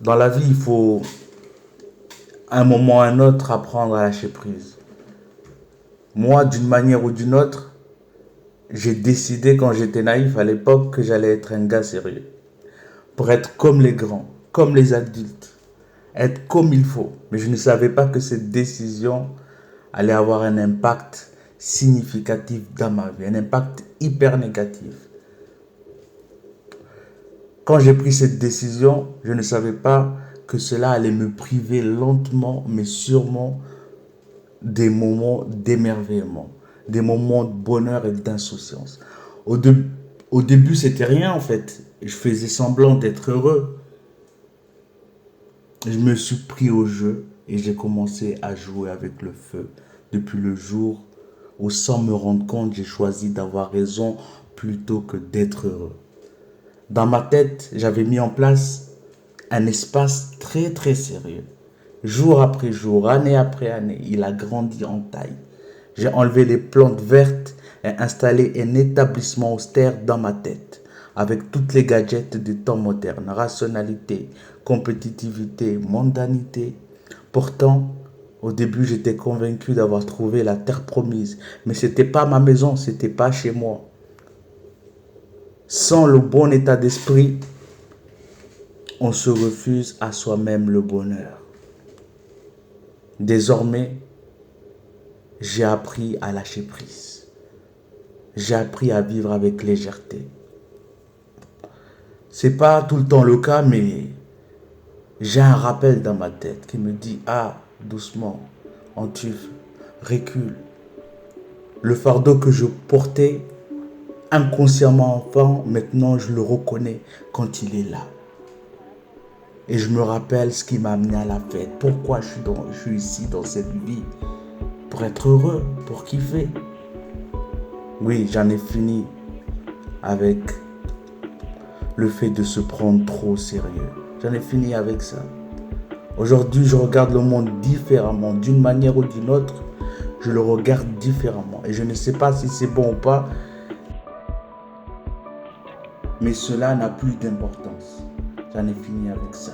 Dans la vie, il faut, à un moment ou à un autre, apprendre à lâcher prise. Moi, d'une manière ou d'une autre, j'ai décidé quand j'étais naïf à l'époque que j'allais être un gars sérieux. Pour être comme les grands, comme les adultes, être comme il faut. Mais je ne savais pas que cette décision allait avoir un impact significatif dans ma vie, un impact hyper négatif. Quand j'ai pris cette décision, je ne savais pas que cela allait me priver lentement, mais sûrement, des moments d'émerveillement, des moments de bonheur et d'insouciance. Au, de- Au début, c'était rien en fait. Je faisais semblant d'être heureux. Je me suis pris au jeu et j'ai commencé à jouer avec le feu. Depuis le jour où, sans me rendre compte, j'ai choisi d'avoir raison plutôt que d'être heureux. Dans ma tête, j'avais mis en place un espace très très sérieux. Jour après jour, année après année, il a grandi en taille. J'ai enlevé les plantes vertes et installé un établissement austère dans ma tête, avec toutes les gadgets du temps moderne, rationalité, compétitivité, mondanité. Pourtant, au début, j'étais convaincu d'avoir trouvé la terre promise, mais c'était pas ma maison, c'était pas chez moi. Sans le bon état d'esprit, on se refuse à soi-même le bonheur. Désormais, j'ai appris à lâcher prise. J'ai appris à vivre avec légèreté. C'est pas tout le temps le cas, mais j'ai un rappel dans ma tête qui me dit ah, doucement, Antuf, recule. Le fardeau que je portais inconsciemment enfant, maintenant je le reconnais quand il est là. Et je me rappelle ce qui m'a amené à la fête. Pourquoi je suis ici dans cette vie? Pour être heureux, pour kiffer. Oui, j'en ai fini avec le fait de se prendre trop au sérieux. J'en ai fini avec ça. Aujourd'hui, je regarde le monde différemment. D'une manière ou d'une autre, je le regarde différemment. Et je ne sais pas si c'est bon ou pas, mais cela n'a plus d'importance. J'en ai fini avec ça.